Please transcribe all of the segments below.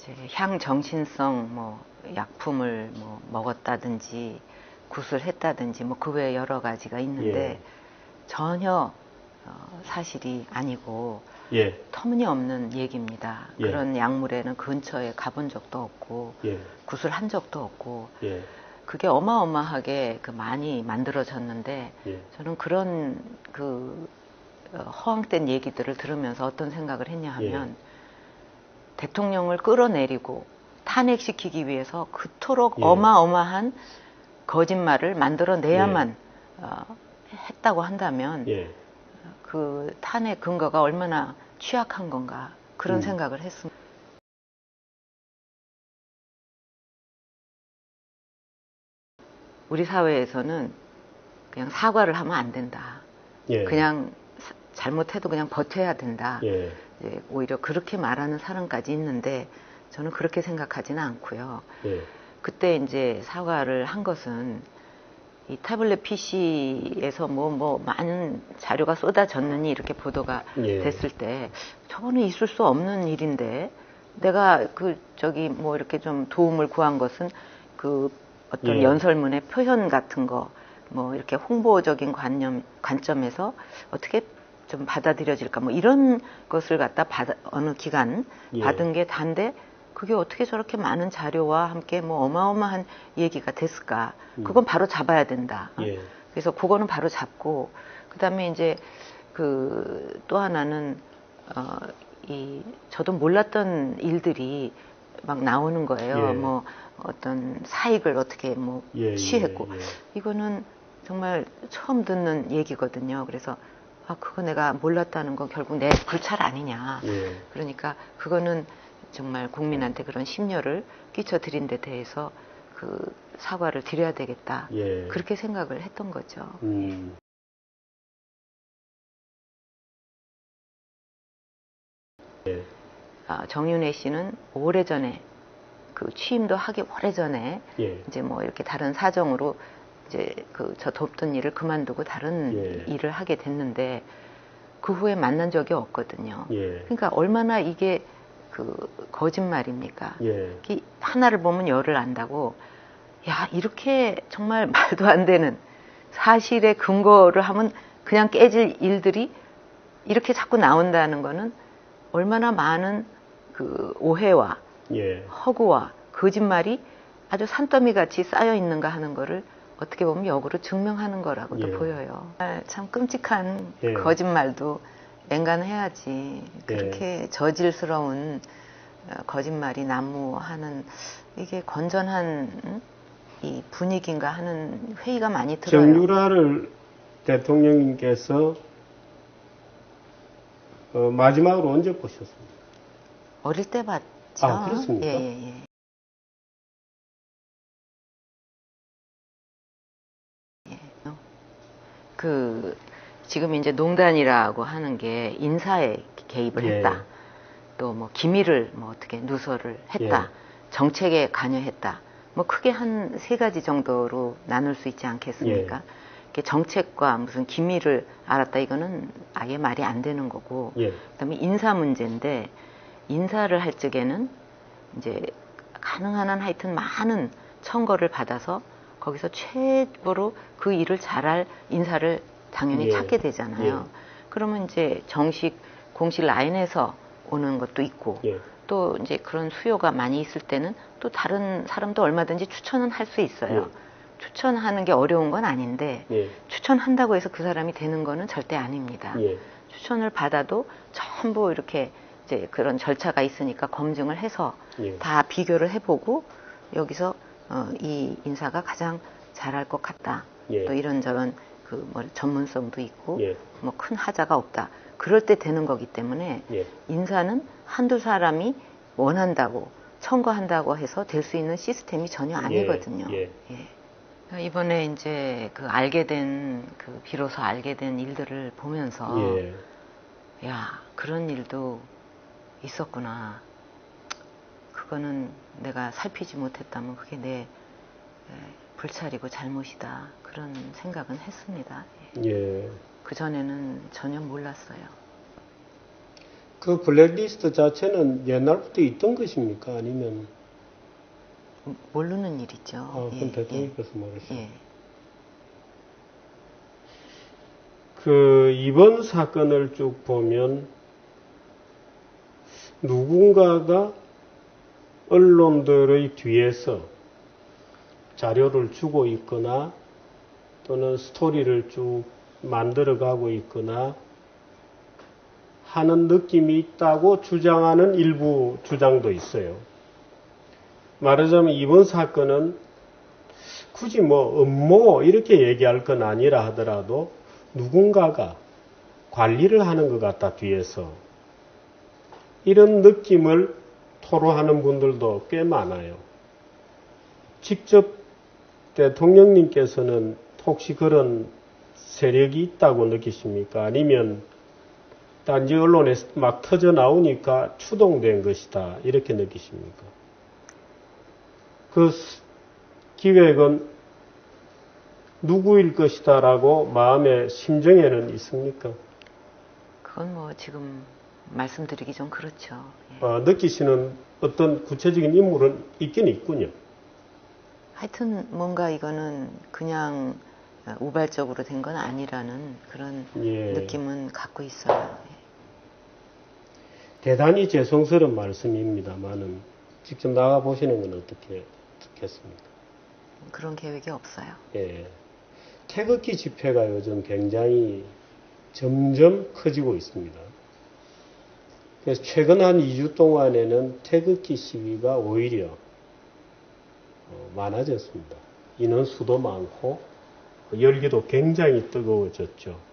이제 향정신성 뭐 약품을 뭐 먹었다든지 구술했다든지 뭐 그 외에 여러 가지가 있는데 전혀 사실이 아니고 터무니없는 얘기입니다. 그런 약물에는 근처에 가본 적도 없고 구술한 적도 없고 그게 어마어마하게 많이 만들어졌는데 저는 그런 허황된 얘기들을 들으면서 어떤 생각을 했냐 하면 대통령을 끌어내리고 탄핵시키기 위해서 그토록 어마어마한 거짓말을 만들어내야만 했다고 한다면 그 탄핵 근거가 얼마나 취약한 건가 그런 생각을 했습니다. 우리 사회에서는 그냥 사과를 하면 안 된다. 그냥 잘못해도 그냥 버텨야 된다. 오히려 그렇게 말하는 사람까지 있는데 저는 그렇게 생각하지는 않고요. 그때 이제 사과를 한 것은 이 태블릿 PC에서 뭐 많은 자료가 쏟아졌느니 이렇게 보도가 됐을 때 저거는 있을 수 없는 일인데 내가 뭐 이렇게 좀 도움을 구한 것은 어떤 연설문의 표현 같은 거 뭐 이렇게 홍보적인 관점에서 어떻게 좀 받아들여질까 뭐 이런 것을 갖다 어느 기간 받은 게 단데 그게 어떻게 저렇게 많은 자료와 함께 뭐 어마어마한 얘기가 됐을까? 그건 바로 잡아야 된다. 그래서 그거는 바로 잡고 그다음에 이제 또 하나는 저도 몰랐던 일들이 막 나오는 거예요. 뭐 어떤 사익을 어떻게 뭐 취했고 이거는 정말 처음 듣는 얘기거든요. 그래서 그거 내가 몰랐다는 건 결국 내 불찰 아니냐. 그러니까 그거는 정말 국민한테 그런 심려를 끼쳐드린 데 대해서 사과를 드려야 되겠다. 그렇게 생각을 했던 거죠. 정윤회 씨는 오래전에 취임도 하기 오래전에 이제 뭐 이렇게 다른 사정으로 이제 저 돕던 일을 그만두고 다른 일을 하게 됐는데 그 후에 만난 적이 없거든요. 그러니까 얼마나 이게 거짓말입니까? 하나를 보면 열을 안다고 야 이렇게 정말 말도 안 되는 사실의 근거를 하면 그냥 깨질 일들이 이렇게 자꾸 나온다는 거는 얼마나 많은 오해와 허구와 거짓말이 아주 산더미 같이 쌓여 있는가 하는 거를 어떻게 보면 역으로 증명하는 거라고도 보여요. 참 끔찍한 거짓말도 맹간해야지. 그렇게 저질스러운 거짓말이 난무하는 이게 건전한 이 분위기인가 하는 회의가 많이 들어요. 정유라를 대통령님께서 마지막으로 언제 보셨습니까? 어릴 때 봤죠. 그렇습니까? 지금 이제 농단이라고 하는 게 인사에 개입을 했다. 또 뭐 기밀을 뭐 어떻게 누설을 했다. 정책에 관여했다. 뭐 크게 한 3가지 정도로 나눌 수 있지 않겠습니까? 정책과 무슨 기밀을 알았다 이거는 아예 말이 안 되는 거고 그다음에 인사 문제인데 인사를 할 적에는 이제 가능한 한 하여튼 많은 청거를 받아서 거기서 최고로 그 일을 잘할 인사를 당연히 찾게 되잖아요. 그러면 이제 공식 라인에서 오는 것도 있고 또 이제 그런 수요가 많이 있을 때는 또 다른 사람도 얼마든지 추천은 할 수 있어요. 추천하는 게 어려운 건 아닌데 추천한다고 해서 그 사람이 되는 거는 절대 아닙니다. 추천을 받아도 전부 이렇게 이제 그런 절차가 있으니까 검증을 해서 다 비교를 해보고 여기서 이 인사가 가장 잘할 것 같다. 또 이런저런 뭐 전문성도 있고 뭐 큰 하자가 없다. 그럴 때 되는 거기 때문에 인사는 한두 사람이 원한다고 청구한다고 해서 될 수 있는 시스템이 전혀 아니거든요. 이번에 이제 비로소 알게 된 일들을 보면서 야 그런 일도 있었구나. 그거는 내가 살피지 못했다면 그게 내 불찰이고 잘못이다. 그런 생각은 했습니다. 그전에는 전혀 몰랐어요. 그 블랙리스트 자체는 옛날부터 있던 것입니까? 아니면 모르는 일이죠. 그건 대통령께서 모르시죠. 예. 그 이번 사건을 쭉 보면 누군가가 언론들의 뒤에서 자료를 주고 있거나 또는 스토리를 쭉 만들어가고 있거나 하는 느낌이 있다고 주장하는 일부 주장도 있어요. 말하자면 이번 사건은 굳이 뭐 음모 이렇게 얘기할 건 아니라 하더라도 누군가가 관리를 하는 것 같다 뒤에서 이런 느낌을 토로하는 분들도 꽤 많아요. 직접 대통령님께서는 혹시 그런 세력이 있다고 느끼십니까? 아니면 딴지 언론에 막 터져 나오니까 추동된 것이다 이렇게 느끼십니까? 그 기획은 누구일 것이다라고 마음의 심정에는 있습니까? 그건 뭐 지금 말씀드리기 좀 그렇죠. 느끼시는 어떤 구체적인 인물은 있긴 있군요. 하여튼 뭔가 이거는 그냥 우발적으로 된 건 아니라는 그런 느낌은 갖고 있어요. 대단히 죄송스러운 말씀입니다만은 직접 나가보시는 건 어떻게 듣겠습니까? 그런 계획이 없어요. 예. 태극기 집회가 요즘 굉장히 점점 커지고 있습니다. 그래서 최근 한 2주 동안에는 태극기 시위가 오히려 많아졌습니다. 인원수도 많고 열기도 굉장히 뜨거워졌죠.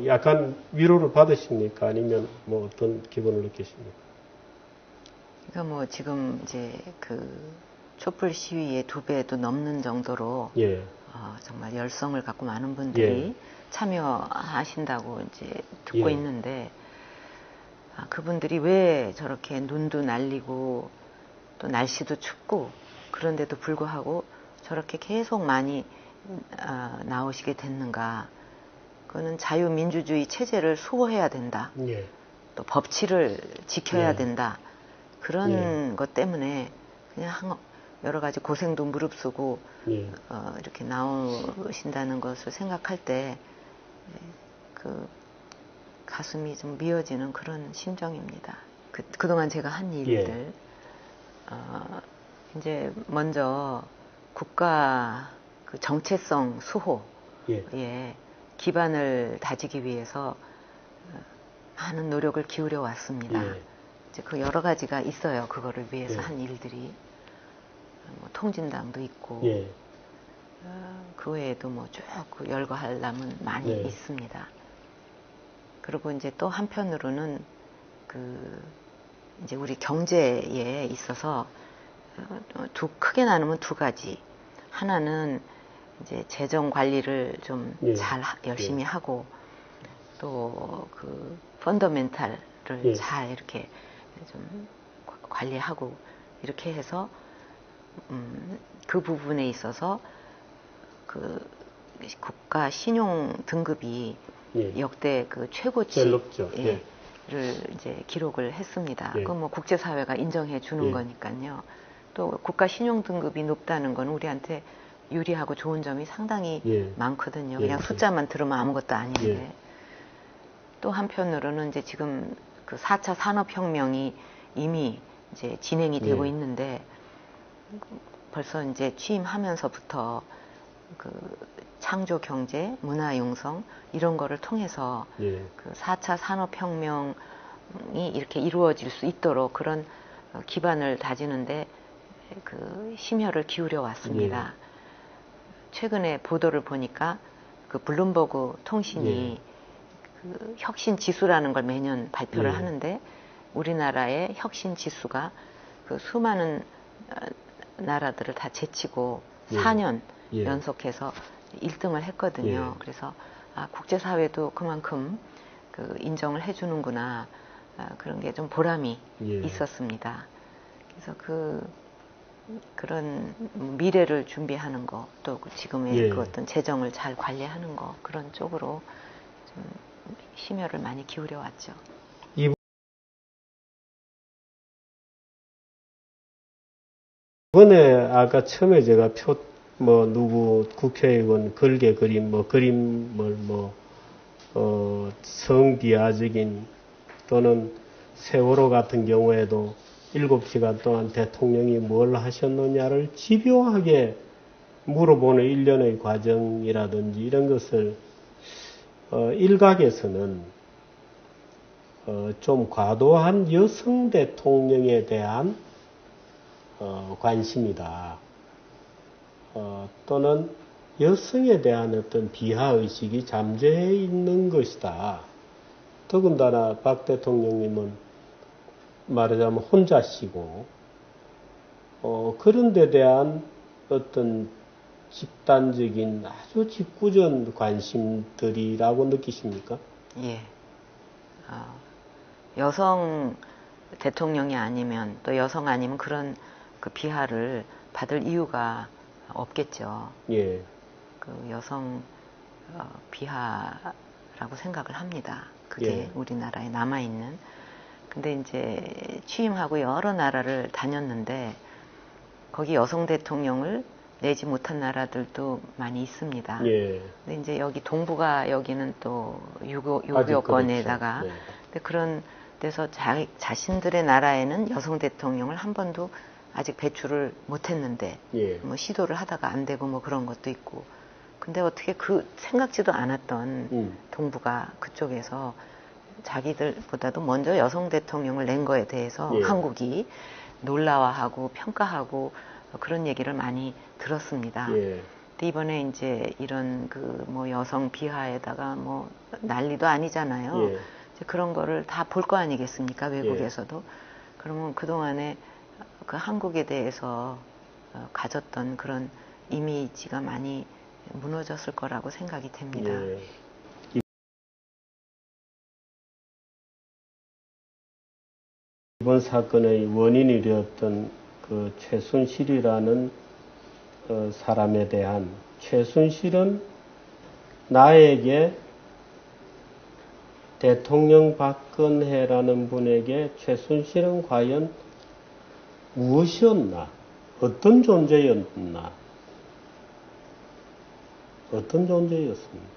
약간 위로를 받으십니까? 아니면 뭐 어떤 기분을 느끼십니까? 그러니까 뭐 지금 이제 그 촛불 시위의 2배도 넘는 정도로 정말 열성을 갖고 많은 분들이 참여하신다고 이제 듣고 있는데 그분들이 왜 저렇게 눈도 날리고 또 날씨도 춥고 그런데도 불구하고 저렇게 계속 많이 나오시게 됐는가? 그거는 자유민주주의 체제를 수호해야 된다. 또 법치를 지켜야 된다. 그런 것 때문에 그냥 여러 가지 고생도 무릅쓰고 이렇게 나오신다는 것을 생각할 때 그 가슴이 좀 미어지는 그런 심정입니다. 그동안 제가 한 일들 이제 먼저 국가 그 정체성 수호에 기반을 다지기 위해서 많은 노력을 기울여 왔습니다. 이제 그 여러 가지가 있어요. 그거를 위해서 한 일들이 뭐 통진당도 있고 그 외에도 뭐 쭉 열거할 남은 많이 있습니다. 그리고 이제 또 한편으로는 이제 우리 경제에 있어서 크게 나누면 2가지. 하나는 이제 재정 관리를 좀 잘 열심히 하고 또 그 펀더멘탈을 잘 이렇게 좀 관리하고 이렇게 해서 그 부분에 있어서 그 국가 신용 등급이 역대 그 최고치를 이제 기록을 했습니다. 그건 뭐 국제사회가 인정해 주는 거니까요. 또 국가 신용 등급이 높다는 건 우리한테 유리하고 좋은 점이 상당히 많거든요. 그냥 숫자만 들으면 아무것도 아닌데. 또 한편으로는 이제 지금 그 4차 산업혁명이 이미 이제 진행이 되고 있는데 벌써 이제 취임하면서부터 그 창조 경제, 문화 융성 이런 거를 통해서 그 4차 산업혁명이 이렇게 이루어질 수 있도록 그런 기반을 다지는데 그 심혈을 기울여 왔습니다. 최근에 보도를 보니까 그 블룸버그 통신이 그 혁신 지수라는 걸 매년 발표를 하는데 우리나라의 혁신 지수가 그 수많은 나라들을 다 제치고 4년 연속해서 1등을 했거든요. 그래서 국제사회도 그만큼 그 인정을 해주는구나 그런 게 좀 보람이 있었습니다. 그래서 그런 미래를 준비하는 거, 또 지금의 그 어떤 재정을 잘 관리하는 거 그런 쪽으로 좀 심혈을 많이 기울여 왔죠. 이번에 아까 처음에 제가 누구 국회의원 걸개 그림, 성비하적인 또는 세월호 같은 경우에도 7시간 동안 대통령이 뭘 하셨느냐를 집요하게 물어보는 일련의 과정이라든지 이런 것을 일각에서는 좀 과도한 여성 대통령에 대한 관심이다. 또는 여성에 대한 어떤 비하의식이 잠재해 있는 것이다. 더군다나 박 대통령님은 말하자면 혼자시고 그런 데 대한 어떤 집단적인 아주 직구전 관심들이라고 느끼십니까? 예. 여성 대통령이 아니면 또 여성 아니면 그런 그 비하를 받을 이유가 없겠죠. 예. 그 여성 비하라고 생각을 합니다. 그게 예. 우리나라에 남아있는. 근데 이제 취임하고 여러 나라를 다녔는데 거기 여성 대통령을 내지 못한 나라들도 많이 있습니다. 예. 근데 이제 여기 동북아 여기는 또 아직 유교권에다가 그렇죠. 네. 근데 그런 데서 자신들의 나라에는 여성 대통령을 한 번도 아직 배출을 못했는데 예. 뭐 시도를 하다가 안 되고 뭐 그런 것도 있고 근데 어떻게 그 생각지도 않았던 동북아 그쪽에서 자기들보다도 먼저 여성 대통령을 낸 거에 대해서 예. 한국이 놀라워하고 평가하고 그런 얘기를 많이 들었습니다. 예. 근데 이번에 이제 이런 그 뭐 여성 비하에다가 뭐 난리도 아니잖아요. 예. 이제 그런 거를 다 볼 거 아니겠습니까? 외국에서도. 그러면 그동안에 그 한국에 대해서 가졌던 그런 이미지가 많이 무너졌을 거라고 생각이 됩니다. 예. 이번 사건의 원인이 되었던 그 최순실이라는 사람에 대한 최순실은 나에게 대통령 박근혜라는 분에게 최순실은 과연 무엇이었나? 어떤 존재였나? 어떤 존재였습니까?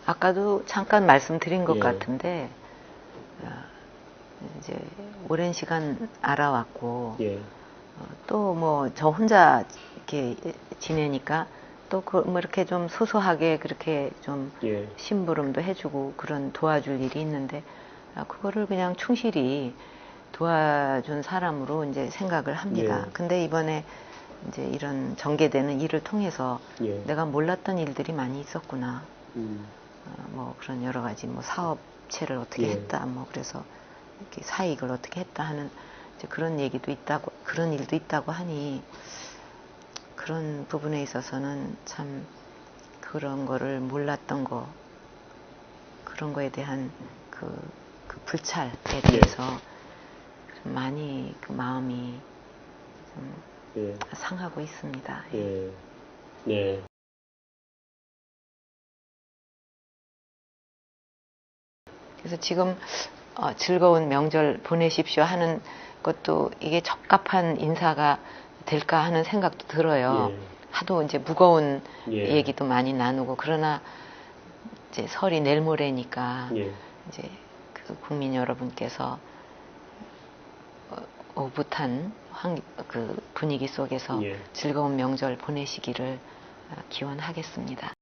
아까도 잠깐 말씀드린 것 예. 같은데 이제 오랜 시간 알아왔고 예. 또 뭐 저 혼자 이렇게 지내니까 또 뭐 이렇게 좀 소소하게 그렇게 좀 예. 심부름도 해주고 그런 도와줄 일이 있는데 그거를 그냥 충실히 도와준 사람으로 이제 생각을 합니다. 예. 근데 이번에 이제 이런 전개되는 일을 통해서 예. 내가 몰랐던 일들이 많이 있었구나. 음. 뭐 그런 여러 가지 뭐 사업체를 어떻게 예. 했다. 뭐 그래서 이렇게 사익을 어떻게 했다 하는 이제 그런 얘기도 있다고 그런 일도 있다고 하니 그런 부분에 있어서는 참 그런 거를 몰랐던 거 그런 거에 대한 그 불찰에 대해서 좀 많이 그 마음이 좀 예. 상하고 있습니다. 예. 네. 그래서 지금 즐거운 명절 보내십시오 하는 것도 이게 적합한 인사가 될까 하는 생각도 들어요. 예. 하도 이제 무거운 예. 얘기도 많이 나누고 그러나 이제 설이 내일 모레니까 예. 이제 그 국민 여러분께서 오붓한 그 분위기 속에서 예. 즐거운 명절 보내시기를 기원하겠습니다.